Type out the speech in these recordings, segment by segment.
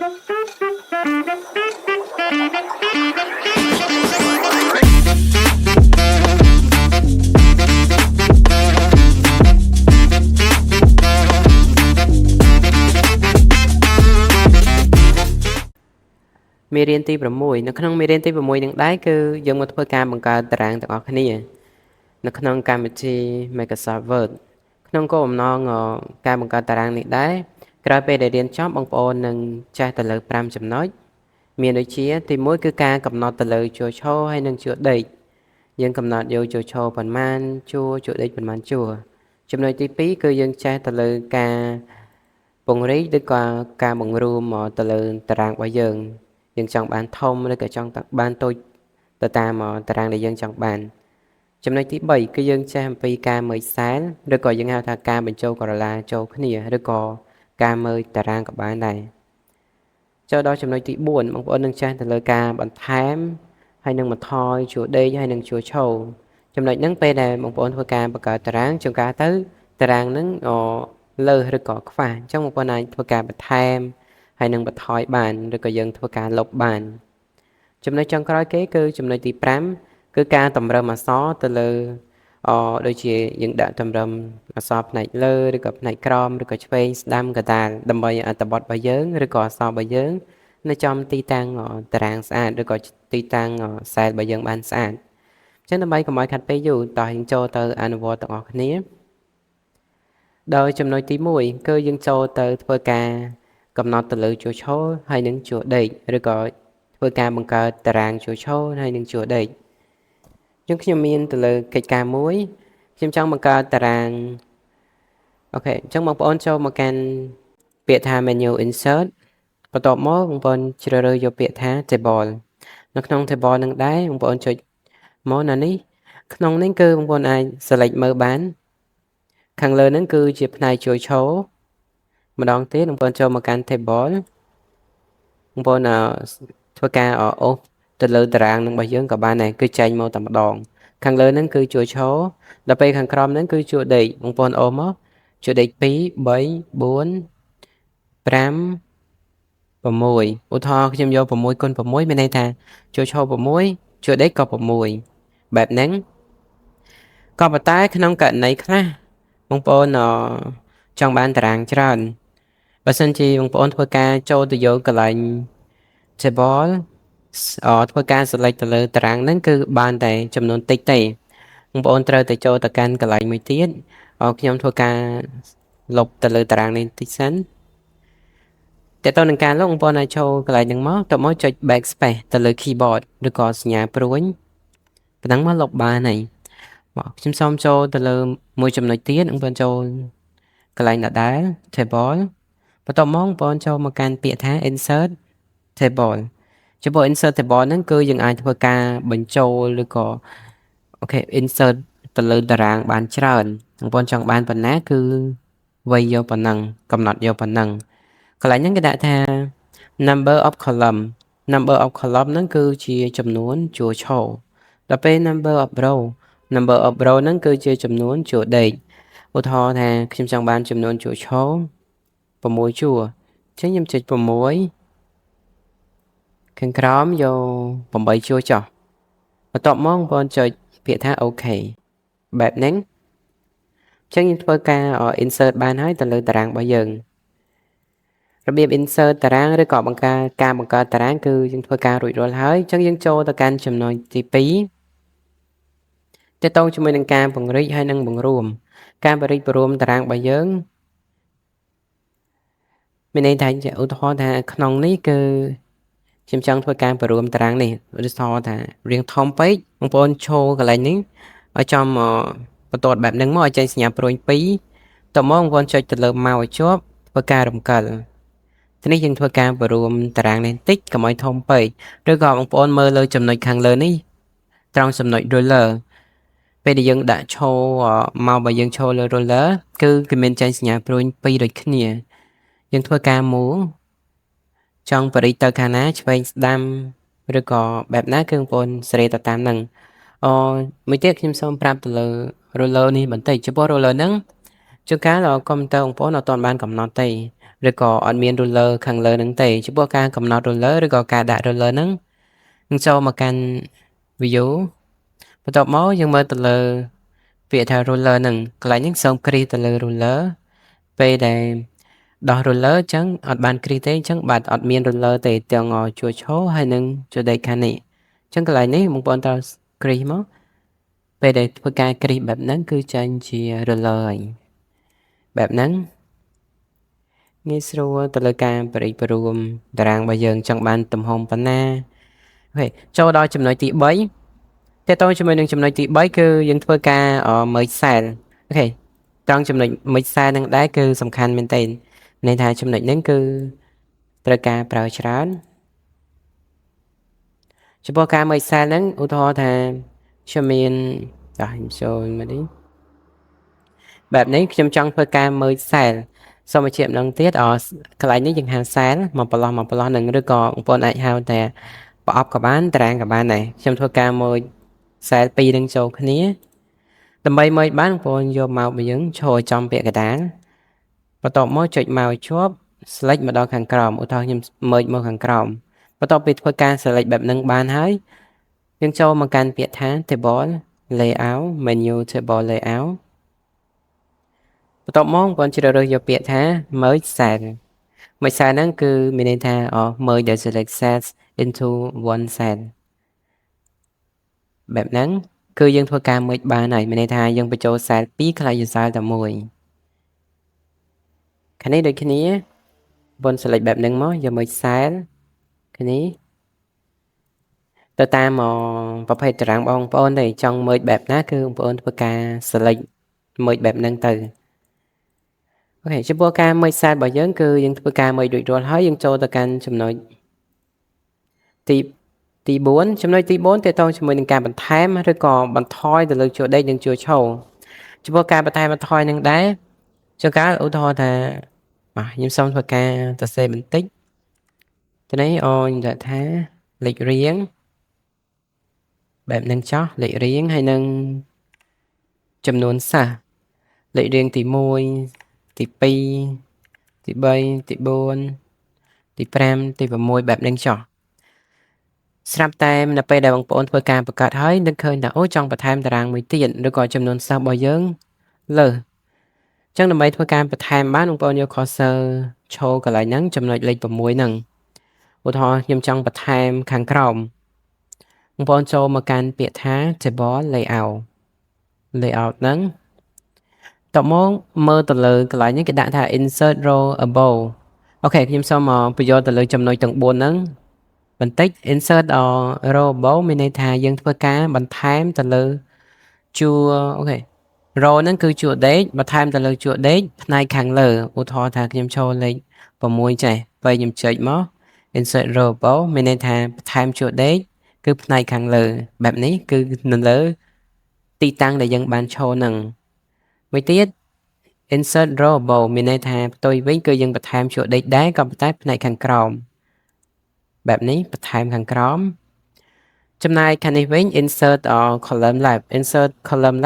មេរៀនទី6នៅក្នុងមេរៀនទី6នឹងដែរគឺយើងមកធ្វើការបង្កើតតារាងទាំងអស់គ្នានៅក្នុងកម្មវិធី Microsoft Word ក្នុងគោលបំណងការបង្កើតតារាងនេះដែរក្រោយពេលដែលរៀនចប់បងប្អូននឹងចេះទៅលើ5ចំណុចមានដូចជាទី1គឺការកំណត់ទៅលើជួរឈរហើយនិងជួរដេកយើងកំណត់យកជួរឈរប៉ុន្មានជួរដេកប៉ុន្មានជួរចំណុចទី2គឺយើងចេះទៅលើការពង្រីកឬក៏ការបង្រួមទៅលើតារាងរបស់យើងចង់បានធំឬក៏ចង់បានតូចទៅតាមតារាងដែលយើងចង់បានចំណុចទី3គឺយើងចេះអំពីការមើលសែនឬក៏យើងហៅថាការបញ្ចូលកូរ៉ូឡាចូលគ្នាឬក៏ការមើលតារាងក៏បានដែរចូលដល់ចំណុចទី4បងប្អូននឹងចេះទៅលើការបន្ថែមហើយនឹងបន្ថយជួរដេកហើយនឹងជួរឈរចំណុចហ្នឹងពេលដែលបងប្អូនធ្វើការបង្កើតតារាងជួនកាលទៅតារាងហ្នឹងលើសឬក៏ខ្វះអញ្ចឹងបងប្អូនអាចធ្វើការបន្ថែមហើយនឹងបន្ថយបានឬក៏យើងធ្វើការលុបបានចំណុចចុងក្រោយគេគឺចំណុចទី5គឺការតម្រើមអក្សរទៅលើដូចជាយើងដាក់តម្រើមអក្សរផ្នែកលើឬក៏ផ្នែកក្រោមឬក៏ឆ្វេងស្ដាំកណ្ដាលដើម្បីអត្ថបទរបស់យើងឬក៏អក្សររបស់យើងនៅចំទីតាំងតារាងស្អាតឬក៏ទីតាំងសែលរបស់យើងបានស្អាតអញ្ចឹងដើម្បីកុំឲ្យខាត់ពេលយូរតោះយើងចូលទៅអនុវត្តទាំងអស់គ្នាដោយចំណុចទី1គឺយើងចូលទៅធ្វើការកំណត់ទៅលើជួរឈរហើយនឹងជួរដេកឬក៏ធ្វើការបង្កើតតារាងជួរឈរហើយនឹងជួរដេកយើងខ្ញុំមានទៅលើកិច្ចការមួយខ្ញុំចង់បង្កើតតារាងអូខេអញ្ចឹងបងប្អូនចូលមកកាន់ពាក្យថា menu insert បន្ទាប់មកបងប្អូនជ្រើសរើសយកពាក្យថា table នៅក្នុង table នឹងដែរបងប្អូនចុចមកណានេះក្នុងនេះគឺបងប្អូនអាច select មើលបានខាងលើហ្នឹងគឺជាផ្នែកជួរឈរម្ដងទៀតបងប្អូនចូលមកកាន់ table បងប្អូនធ្វើការអូសទៅលើតារាងនឹងរបស់យើងក៏បានដែរគឺចែកមកតែម្ដងខាងលើហ្នឹងគឺជួរឈរដល់ពេលខាងក្រោមហ្នឹងគឺជួរដេកបងប្អូនអូសមកជួរដេក2 3 4 5 6ឧទាហរណ៍ខ្ញុំយក6គុណ6មានន័យថាជួរឈរ6ជួរដេកក៏6បែបហ្នឹងក៏ប៉ុន្តែក្នុងករណីខ្លះបងប្អូនចង់បានតារាងច្រើនបើសិនជាបងប្អូនធ្វើការចូលទៅយកកន្លែង table ធ្វើការ select ទៅលើតារាងហ្នឹងគឺបានតែចំនួនតិចទេបងប្អូនត្រូវតែចូលទៅកាន់កន្លែងមួយទៀតខ្ញុំធ្វើការលុបទៅលើតារាងនេះតិចសិនតើតើនឹងការលុបបងប្អូនអាចចូលកន្លែងហ្នឹងមកទៅមកចុច backspace ទៅលើ keyboard ឬក៏សញ្ញាព្រួញប៉ុណ្ណឹងមកលុបបានហើយខ្ញុំសូមចូលទៅលើមួយចំណុចទៀតបងប្អូនចូលកន្លែងដដែល table បន្ទាប់មកបងប្អូនចូលមកកាន់ពាក្យថា insert table ចំពោះ insert table ហ្នឹងគឺយើងអាចធ្វើការបញ្ចូលឬក៏អូខេ insert ទៅលើតារាងបានច្រើនបងប្អូនចង់បានប៉ុណ្ណាគឺវាយយកប៉ុណ្ណឹងកំណត់យកប៉ុណ្ណឹងកន្លែងហ្នឹងគេដាក់ថា number of column ហ្នឹងគឺជាចំនួនជួរឈរដល់ពេល number of row ហ្នឹងគឺជាចំនួនជួរដេកឧទាហរណ៍ថាខ្ញុំចង់បានចំនួនជួរឈរ6ជួរអញ្ចឹងខ្ញុំចុច6ខាងក្រោមយក8ជួរចុះបន្ទាប់មកបងប្អូនចុចពាក្យថា OK បែបហ្នឹងអញ្ចឹងយើងធ្វើការ insert បានហើយទៅលើតារាងរបស់យើងរបៀប insert តារាងឬក៏ការបង្កើតតារាងគឺយើងធ្វើការរួចរាល់ហើយអញ្ចឹងយើងចូលទៅកាន់ចំណុចទី2ទាក់ទងជាមួយនឹងការពង្រីកហើយនិងបង្រួមការពង្រីកបង្រួមតារាងរបស់យើងមានន័យថាឧទាហរណ៍ថាក្នុងនេះគឺខ្ញុំចង់ធ្វើការបង្រួមតារាងនេះឧទាហរណ៍ថារៀងធំពេកបងប្អូនឈរកន្លែងនេះឲ្យចំបន្ទាត់បែបហ្នឹងមកឲ្យចេញសញ្ញាព្រួយ2តមកបងប្អូនចុចទៅលើ mouse ឲ្យជាប់ធ្វើការរំកិលทีนี้យើងធ្វើការបង្រួមតារាងនេះបន្តិចកុំឲ្យធំពេកឬក៏បងប្អូនមើលលើចំណុចខាងលើនេះត្រង់ចំណុច ruler ពេលដែលយើងដាក់ឈរមកបើយើងឈរលើ ruler គឺគេមានចេញសញ្ញាព្រួយ2ដូចគ្នាយើងធ្វើការមូលចង់បរិយទៅខាងណាឆ្វេងស្ដាំឬក៏បែបណាគឺបងប្អូនសេរីទៅតាមហ្នឹងមួយទៀតខ្ញុំសូមប្រាប់ទៅលើ ruler នេះបន្តិចចំពោះ ruler ហ្នឹងជួនកាលកុំព្យូទ័របងប្អូនអត់ទាន់បានកំណត់ទេ ឬក៏អត់មាន ruler ខាងលើហ្នឹងទេចំពោះការកំណត់ ruler ឬក៏ការដាក់ ruler ហ្នឹងនឹងចូលមកកាន់ view បន្ទាប់មកយើងមើលទៅលើពាក្យថា ruler ហ្នឹងកន្លែងនេះសូមគ្រីសទៅលើ ruler ពេលដែលដោះ ruler អញ្ចឹងអត់បានគ្រីសទេអញ្ចឹងបាទអត់មាន ruler ទេទាំងជួរឈរហើយនឹងជួរដេកខាងនេះអញ្ចឹងកន្លែងនេះបងប្អូនត្រូវគ្រីសមកពេលដែលធ្វើការគ្រីសបែបហ្នឹងគឺចេញជា ruler ហើយបែបហ្នឹងងាយស្រួលទៅលើការប្រិយប្រួមតារាងរបស់យើងចង់បានទំហំប៉ុណ្ណាអូខេចូលដល់ចំណុចទី3តើតើជាមួយនឹងចំណុចទី3គឺយើងធ្វើការ merge cell អូខេត្រង់ចំណុច merge cell ហ្នឹងដែរគឺសំខាន់មែនទែនន័យថាចំណុចហ្នឹងគឺត្រូវការប្រើច្រើនចំពោះការ merge cell ហ្នឹងឧទាហរណ៍ថាខ្ញុំមានខ្ញុំចូលមកនេះបែបនេះខ្ញុំចង់ធ្វើការ merge cell សូមបញ្ជាក់ម្ដងទៀតកន្លែងនេះយើងហៅ cell មកប្រឡោះនឹងឬក៏បងប្អូនអាចហៅតែប្រអប់ក៏បានតារាងក៏បានដែរខ្ញុំធ្វើការ merge cell ពីរនឹងចូលគ្នាដើម្បី merge បានបងប្អូនយកមករបស់យើងឈរចំពាក្យកណ្ដាលបន្ទាប់មកចុចមកជាប់ select មកដល់ខាងក្រោមឧទាហរណ៍ខ្ញុំ merge មកខាងក្រោមបន្ទាប់ពីធ្វើការ select បែបហ្នឹងបានហើយយើងចូលមកកាន់ពាក្យថា table layout menu table layout បន្ទាប់មកបងប្អូនជ្រើសរើសយកពាក្យថា merge cell merge cell ហ្នឹងគឺមានន័យថា merge the select cells into one cell បែបហ្នឹងគឺយើងធ្វើការ merge បានហើយមានន័យថាយើងបញ្ចូល cell 2ខ្លះជា cell តែមួយខាងនេះដូចគ្នាបង select បែបហ្នឹងមកយក merge cell ខាងនេះទៅតាមប្រភេទតារាងបងប្អូនទេចង់ merge បែបណាគឺបងប្អូនធ្វើការ select merge បែបហ្នឹងទៅអូខេចំពោះការ merge cell របស់យើងគឺយើងធ្វើការ merge រួចរាល់ហើយយើងចូលទៅកាន់ចំណុចទី4ចំណុចទី4ទាក់ទងជាមួយនឹងការបន្ថែមឬក៏បន្ថយទៅលើជួរដេកនិងជួរឈរចំពោះការបន្ថែមបន្ថយនឹងដែរជួនកាលឧទាហរណ៍ថាខ្ញុំសូមធ្វើការសរសេរបន្តិចទៅនេះខ្ញុំដាក់ថាលេខរៀងបែបហ្នឹងចោះលេខរៀងហើយនឹងចំនួនសាសលេខរៀងទី1ទី2ទី3ទី4ទី5ទី6បែបហ្នឹងចោះស្រាប់តែនៅពេលដែលបងប្អូនធ្វើការបង្កើតហើយនឹកឃើញថាចង់បន្ថែមតារាងមួយទៀតឬក៏ចំនួនសិស្សរបស់យើងលើសអញ្ចឹងដើម្បីធ្វើការបន្ថែមបានបងប្អូនយក cursor ឈរកន្លែងហ្នឹងចំណុចលេខ6ហ្នឹងឧទាហរណ៍ខ្ញុំចង់បន្ថែមខាងក្រោមបងប្អូនចូលមកកាន់ពាក្យថា table layout ហ្នឹងតមកមើលទៅលើកន្លែងនេះគេដាក់ថា insert row above អូខេខ្ញុំសូមបញ្ចូលទៅលើចំណុចទាំង4ហ្នឹងបន្តិច insert row above មានន័យថាយើងធ្វើការបន្ថែមទៅលើជួរអូខេ row ហ្នឹងគឺជួរដេកបន្ថែមទៅលើជួរដេកផ្នែកខាងលើឧទាហរណ៍ថាខ្ញុំចូលលេខ6ចេះពេលខ្ញុំចុចមក insert row above មានន័យថាបន្ថែមជួរដេកគឺផ្នែកខាងលើបែបនេះគឺនៅលើទីតាំងដែលយើងបានឈរហ្នឹងមួយទៀត insert row above មានន័យថាផ្ទុយវិញគឺយើងបន្ថែមជួរដេកដែរក៏ប៉ុន្តែផ្នែកខាងក្រោមបែបនេះបន្ថែមខាងក្រោមចំណែកខាងនេះវិញ insert column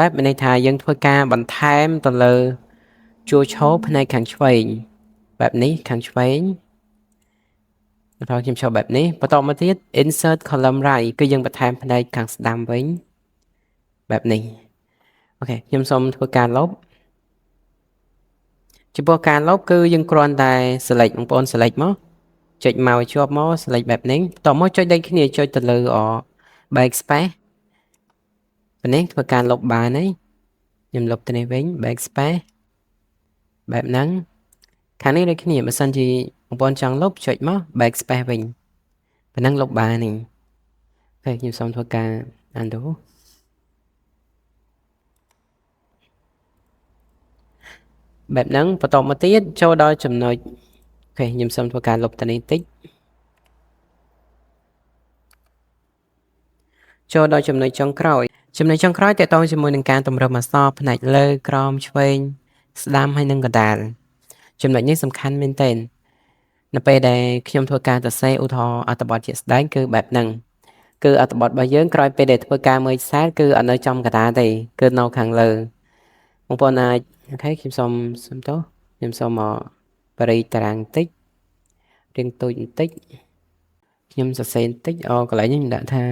left មានន័យថាយើងធ្វើការបន្ថែមទៅលើជួរឈរផ្នែកខាងឆ្វេងបែបនេះខាងឆ្វេងបន្តខ្ញុំចូលបែបនេះបន្តមកទៀត insert column right គឺយើងបន្ថែមផ្នែកខាងស្ដាំវិញបែបនេះអូខេខ្ញុំសូមធ្វើការលុបចំពោះការលុបគឺយើងគ្រាន់តែ select បងប្អូន select មកចុចមកជាប់មក select បែបនេះបន្តមកចុចដូចគ្នាចុចទៅលើ backspace នេះធ្វើការលុបបានហើយខ្ញុំលុបទៅនេះវិញ backspace បែបហ្នឹងខាងនេះដូចគ្នាបើសិនជាបងប្អូនចង់លុបចុចមក backspace វិញប៉ុណ្ណឹងលុបបាននេះហើយខ្ញុំសូមធ្វើការ undo បែបហ្នឹងបន្តមកទៀតចូលដល់ចំណុចអូខេខ្ញុំសូមធ្វើការលុបទៅនេះតិចចូលដល់ចំណុចចុងក្រោយតកតងជាមួយនឹងការតម្រើសអក្សរផ្នែកលើក្រោមឆ្វេងស្ដាំហើយនិងកណ្ដាលចំណុចនេះសំខាន់មែនទែននៅពេលដែលខ្ញុំធ្វើការសរសេរឧទាហរណ៍អត្ថបទជាក់ស្ដែងគឺបែបហ្នឹងគឺអត្ថបទរបស់យើងក្រោយពេលដែលធ្វើការមើលខ្សែគឺអត់នៅចំកណ្ដាលទេគឺនៅខាងលើបងប្អូនអាចអូខេខ្ញុំសូមទោសខ្ញុំសូម បរិយាតារាងតិចរៀងតូចបន្តិចខ្ញុំសរសេរបន្តិចកន្លែងនេះខ្ញុំដាក់ថា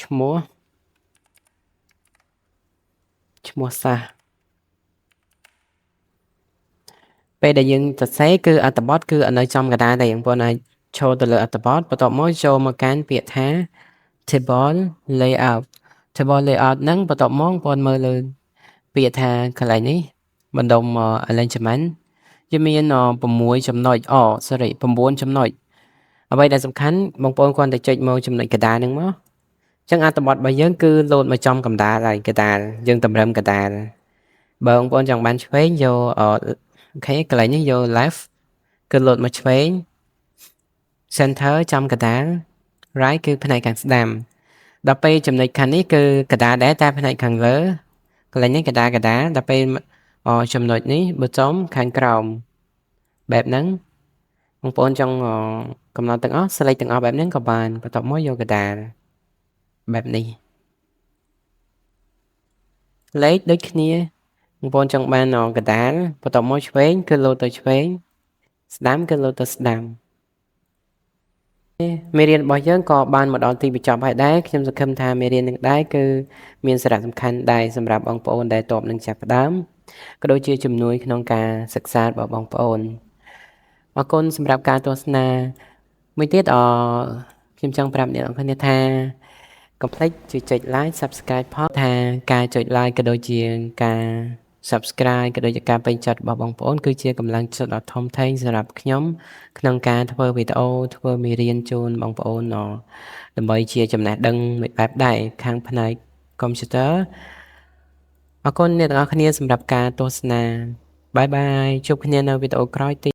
ឈ្មោះសាសពេលដែលយើងសរសេរគឺអត្ថបទគឺនៅចំកណ្ដាលតែបងប្អូនអាចចូលទៅលើអត្ថបទបន្ទាប់មកចូលមកកាន់ពាក្យថា table layout ហ្នឹងបន្ទាប់មកបងប្អូនមើលលើពាក្យថាកន្លែងនេះបណ្ដុំ arrangement វាមាន6ចំណុច9ចំណុចអ្វីដែលសំខាន់បងប្អូនគ្រាន់តែចុចមកចំណុចកណ្ដាលហ្នឹងមកអញ្ចឹងអត្ថបទរបស់យើងគឺលោតមកចំកណ្ដាលហើយកណ្ដាលយើងតម្រឹមកណ្ដាលបើបងប្អូនចង់បានឆ្វេងយកអូខេកន្លែងនេះយក left គឺលោតមកឆ្វេង center ចំកណ្ដាល right គឺផ្នែកខាងស្ដាំដល់ពេលចំណុចខាងនេះគឺកណ្ដាលដែរតែផ្នែកខាងលើកន្លែងនេះកណ្ដាលដល់ពេលចំណុចនេះប៊ូតុងខាងក្រោមបែបហ្នឹងបងប្អូនចង់កំណត់ទាំងអស់ select ទាំងអស់បែបហ្នឹងក៏បានបន្ទាប់មកយកកណ្ដាលបែបនេះលេខដូចគ្នាបងប្អូនចង់បានកណ្ដាលបន្ទាប់មកឆ្វេងគឺលោតទៅឆ្វេងស្ដាំគឺលោតទៅស្ដាំមេរៀនរបស់យើងក៏បានមកដល់ទីបញ្ចប់ហើយដែរខ្ញុំសង្ឃឹមថាមេរៀននឹងដែរគឺមានសារៈសំខាន់ដែរសម្រាប់បងប្អូនដែលតបនឹងចាប់ផ្ដើមក៏ដូចជាជំនួយក្នុងការសិក្សារបស់បងប្អូនអរគុណសម្រាប់ការទស្សនាមួយទៀតខ្ញុំចង់ប្រាប់អ្នកនរគ្នាថាកុំភ្លេចជួយចុច like subscribe ផងថាការចុច like ក៏ដូចជាការ subscribe ក៏ដូចជាការពេញចិត្តរបស់បងប្អូនគឺជាកម្លាំងចិត្តដ៏ធំធេងសម្រាប់ខ្ញុំក្នុងការធ្វើវីដេអូធ្វើមេរៀនជូនបងប្អូនដើម្បីជាចំណេះដឹងមួយបែបដែរខាងផ្នែក computer អរគុណអ្នកទាំងអស់គ្នាសម្រាប់ការទស្សនាបាយបាយជួបគ្នានៅវីដេអូក្រោយទៀត